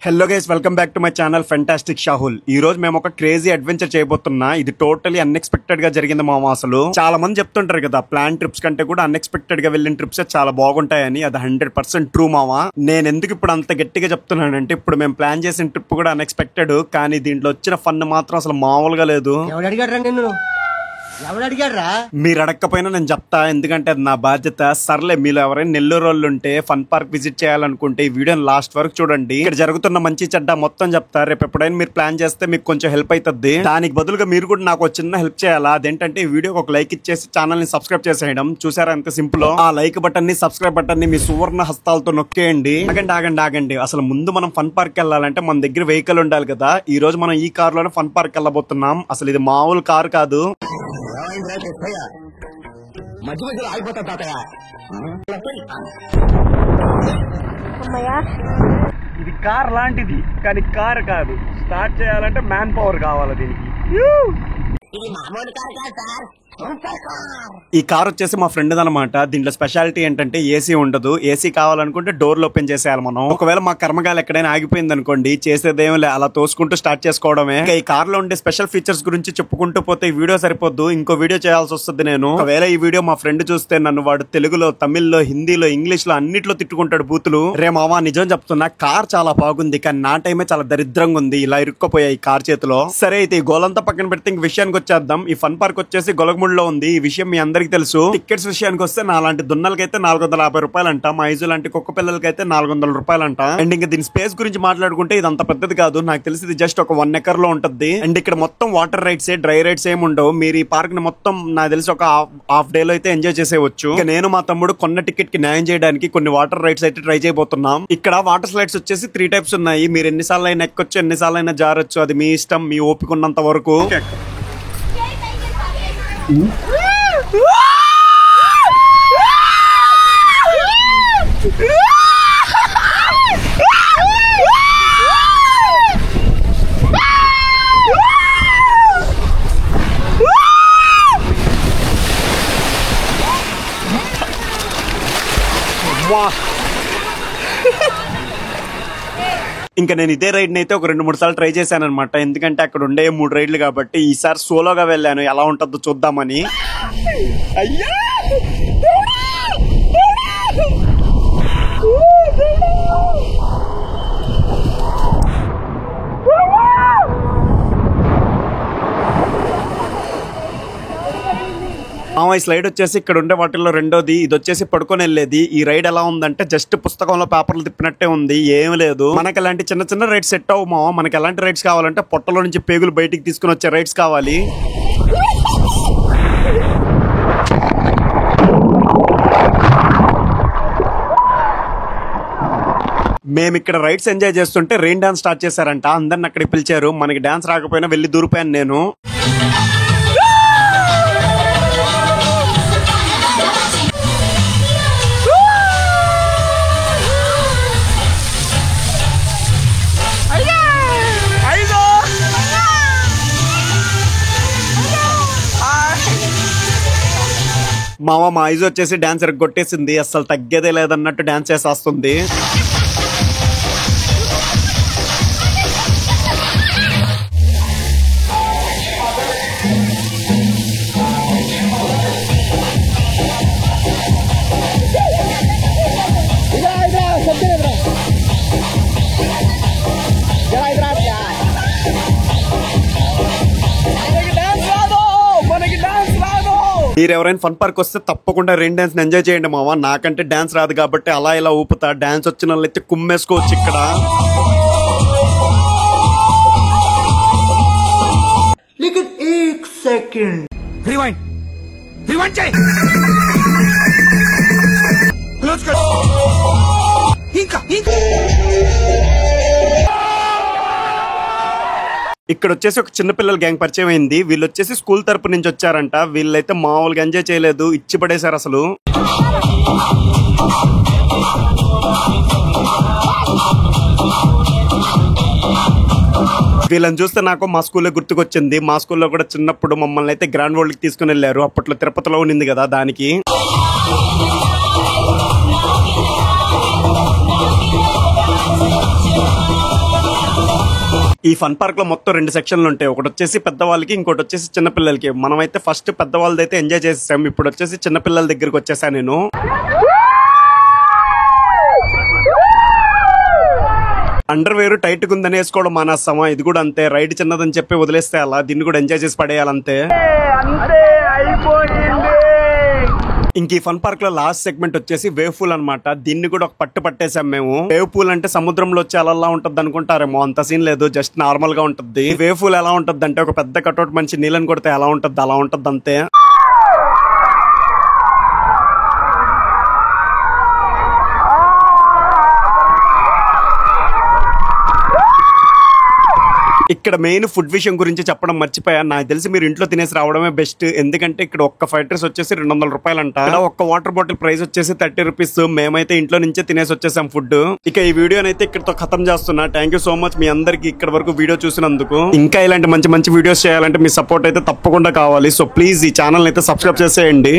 Hello guys, welcome back to my channel fantastic Shahul. ఈ రోజు మేము ఒక క్రేజీ అడ్వెంచర్ చేయబోతున్నా. ఇది టోటలీ అన్ఎక్స్పెక్టెడ్ గా జరిగింది మామ. అసలు చాలా మంది చెప్తుంటారు కదా, ప్లాన్ ట్రిప్స్ కంటే కూడా అన్ఎక్స్పెక్టెడ్ గా వెళ్ళిన ట్రిప్స్ చాలా బాగుంటాయని. అది 100% ట్రూ మామ. నేను ఎందుకు ఇప్పుడు అంత గట్టిగా చెప్తున్నానంటే, ఇప్పుడు మేము ప్లాన్ చేసిన ట్రిప్ కూడా అన్ఎక్స్పెక్టెడ్, కానీ దీంట్లో వచ్చిన ఫన్ మాత్రం అసలు మామూలుగా లేదు. మీరు అడగకపోయినా నేను చెప్తా, ఎందుకంటే అది నా బాధ్యత. సర్లే, మీరు ఎవరైనా నెల్లూరు వాళ్ళు ఉంటే ఫన్ పార్క్ విజిట్ చేయాలనుకుంటే ఈ వీడియోని లాస్ట్ వరకు చూడండి. ఇక్కడ జరుగుతున్న మంచి చెడ్డ మొత్తం చెప్తా. రేపు ఎప్పుడైనా మీరు ప్లాన్ చేస్తే మీకు కొంచెం హెల్ప్ అవుతుంది. దానికి బదులుగా మీరు కూడా నాకు చిన్న హెల్ప్ చేయాలా. అదేంటంటే ఈ వీడియోకి ఒక లైక్ ఇచ్చేసి ఛానల్ ని సబ్స్క్రైబ్ చేసేయడం. చూసారా ఎంత సింపుల్. ఆ లైక్ బటన్ ని, సబ్స్క్రైబ్ బటన్ ని మీ సువర్ణ హస్తాలతో నొక్కేయండి. ఆగండి. అసలు ముందు మనం ఫన్ పార్క్ వెళ్ళాలంటే మన దగ్గర వెహికల్ ఉండాలి కదా. ఈ రోజు మనం ఈ కార్ లోనే ఫన్ పార్క్ వెళ్ళబోతున్నాం. అసలు ఇది మామూలు కార్ కాదు. మధ్యలో ఆగిపోతా తాతయ్య. ఇది కార్ లాంటిది, కానీ కార్ కాదు. స్టార్ట్ చేయాలంటే మ్యాన్ పవర్ కావాలి దీనికి. ఇది మామూలు కార్ కాదు సార్. ఈ కార్ వచ్చేసి మా ఫ్రెండ్ అనమాట. దీంట్లో స్పెషాలిటీ ఏంటంటే ఏసీ ఉండదు. ఏసీ కావాలనుకుంటే డోర్లు ఓపెన్ చేసేయాలి మనం. ఒకవేళ మా కర్మగాలు ఎక్కడైనా ఆగిపోయింది అనుకోండి, చేసేదేం లే, అలా తోసుకుంటూ స్టార్ట్ చేసుకోవడమే. ఈ కార్ లో ఉండే స్పెషల్ ఫీచర్స్ గురించి చెప్పుకుంటూ పోతే ఈ వీడియో సరిపోద్దు, ఇంకో వీడియో చేయాల్సి వస్తుంది. నేను ఒకవేళ ఈ వీడియో మా ఫ్రెండ్ చూస్తే నన్ను వాడు తెలుగులో, తమిళ్లో, హిందీలో, ఇంగ్లీష్ లో అన్నిట్లో తిట్టుకుంటాడు బూతులు. రే మావా, నిజం చెప్తున్నా, కార్ చాలా బాగుంది, కానీ నా టైమే చాలా దరిద్రంగా ఉంది. ఇలా ఇరుక్కుపోయా ఈ కార్ చేతిలో. సరే అయితే ఈ గోలంతా పక్కన పెడితే ఇంక విషయానికి వచ్చేద్దాం. ఈ ఫన్ పార్క్ వచ్చేసి గొలగముడిలో ఉంది. ఈ విషయం మీ అందరికి తెలుసు. టికెట్స్ విషయానికి వస్తే నా లాంటి దున్నలకైతే 450 రూపాయలంట. మా ఐజు లాంటి కుక్క పిల్లలకైతే 400 రూపాయలంట. అండ్ ఇంకా దీని స్పేస్ గురించి మాట్లాడుకుంటే ఇది అంత పెద్దది కాదు. నాకు తెలిసి ఇది జస్ట్ ఒక 1 ఎకర్ లో ఉంటది. అండ్ ఇక్కడ మొత్తం వాటర్ రైడ్స్, డ్రై రైడ్స్ ఏమి ఉండవు. మీరు ఈ పార్క్ ని మొత్తం నాకు తెలిసి ఒక హాఫ్ డే లో అయితే ఎంజాయ్ చేసేవచ్చు. నేను మా తమ్ముడు కొన్న టికెట్ కి న్యాయం చేయడానికి కొన్ని వాటర్ రైడ్స్ అయితే ట్రై చేయబోతున్నాం. ఇక్కడ వాటర్ స్లైడ్స్ వచ్చేసి 3 టైప్స్ ఉన్నాయి. మీరు ఎన్నిసార్లు అయినా ఎక్కొచ్చు, ఎన్నిసార్లు అయినా జారొచ్చు. అది మీ ఇష్టం, మీ ఓపిక ఉన్నంత వరకు. ఇంకా నేను ఇదే రైడ్ అయితే ఒక 2-3 సార్లు ట్రై చేశాను అనమాట. ఎందుకంటే అక్కడ ఉండే 3 రైడ్లు కాబట్టి ఈసారి సోలోగా వెళ్ళాను, ఎలా ఉంటుందో చూద్దామని. అయ్యా ఈ స్లైడ్ వచ్చేసి ఇక్కడ ఉండే వాటిల్లో రెండోది. ఇది వచ్చేసి పడుకొని వెళ్ళేది. ఈ రైడ్ ఎలా ఉందంటే జస్ట్ పుస్తకంలో పేపర్లు తిప్పినట్టే ఉంది, ఏం లేదు. మనకి అలాంటి చిన్న రైడ్స్ సెట్ అవ్వు మావా. మనకి ఎలాంటి రైడ్స్ కావాలంటే పొట్టలో నుంచి పేగులు బయటికి తీసుకుని వచ్చే రైడ్స్ కావాలి. మేము ఇక్కడ రైడ్స్ ఎంజాయ్ చేస్తుంటే రెయిన్ డాన్స్ స్టార్ట్ చేశారంట. అందరిని అక్కడికి పిలిచారు. మనకి డాన్స్ రాకపోయినా వెళ్ళి దూరిపోయాను నేను. మా ఐజు వచ్చేసి డాన్స్ ఎరగొట్టేసింది. అసలు తగ్గేదే లేదన్నట్టు డాన్స్ చేసేస్తుంది. మీరు ఎవరైనా ఫన్ పార్క్ వస్తే తప్పకుండా రెయిన్ డాన్స్ ఎంజాయ్ చేయండి మావా. నాకంటే డాన్స్ రాదు కాబట్టి అలా ఇలా ఊపుతా. డాన్స్ వచ్చిన వాళ్ళైతే కుమ్మేసుకోవచ్చు ఇక్కడ. ఇక్కడ వచ్చేసి ఒక చిన్నపిల్లల గ్యాంగ్ పరిచయం అయింది. వీళ్ళు వచ్చేసి స్కూల్ తరపు నుంచి వచ్చారంట. వీళ్ళైతే మామూలుగా ఎంజాయ్ చేయలేదు, ఇచ్చి పడేశారు అసలు. వీళ్ళని చూస్తే నాకు మా స్కూల్లో గుర్తుకొచ్చింది. మా స్కూల్లో కూడా చిన్నప్పుడు మమ్మల్ని అయితే గ్రాండ్ వరల్డ్ కి తీసుకుని వెళ్ళారు. అప్పట్లో తిరుపతిలో ఉన్నింది కదా దానికి. ఈ ఫన్ పార్క్ లో మొత్తం 2 సెక్షన్లు ఉంటాయి. ఒకటి వచ్చేసి పెద్దవాళ్ళకి, ఇంకోటి వచ్చేసి చిన్నపిల్లలకి. మనమైతే ఫస్ట్ పెద్దవాళ్ళదైతే ఎంజాయ్ చేసేసాం. ఇప్పుడు వచ్చేసి చిన్నపిల్లల దగ్గరికి వచ్చేసా నేను. అండర్ వేర్ టైట్ గుందని వేసుకోవడం మానేస్తామా? ఇది కూడా అంతే. రైడ్ చిన్నదని చెప్పి వదిలేస్తే అలా, దీన్ని కూడా ఎంజాయ్ చేసి పడేయాలంతే. ఇంక ఈ ఫన్ పార్క్ లో లాస్ట్ సెగ్మెంట్ వచ్చేసి వేవ్ పూల్ అనమాట. దీన్ని కూడా ఒక పట్టేసాం మేము. వేవ్ పూల్ అంటే సముద్రంలో వచ్చి అలా ఉంటది అనుకుంటారేమో, అంత సీన్ లేదు, జస్ట్ నార్మల్ గా ఉంటది. వేవ్ పూల్ ఎలా ఉంటది అంటే ఒక పెద్ద కట్అవుట్ మంచి నీళ్ళని కొడితే ఎలా ఉంటది అలా ఉంటది అంతే. ఇక్కడ మెయిన్ ఫుడ్ విషయం గురించి చెప్పడం మర్చిపోయా. నాకు తెలిసి మీరు ఇంట్లో తినేసి రావడమే బెస్ట్. ఎందుకంటే ఇక్కడ ఒక్క ఫ్రైడ్ రైస్ వచ్చేసి 200 రూపాయలంట. ఒక్క వాటర్ బాటిల్ ప్రైస్ వచ్చేసి 30 రూపీస్. మేమైతే ఇంట్లో నుంచే తినేసి వచ్చేసాం ఫుడ్. ఇక ఈ వీడియోనైతే ఇక్కడతో ఖతం చేస్తున్నా. థ్యాంక్ యూ సో మచ్ మీ అందరికి ఇక్కడ వరకు వీడియో చూసినందుకు. ఇంకా ఇలాంటి మంచి మంచి వీడియోస్ చేయాలంటే మీ సపోర్ట్ అయితే తప్పకుండా కావాలి. సో ప్లీజ్ ఈ ఛానల్ అయితే సబ్స్క్రైబ్ చేసేయండి.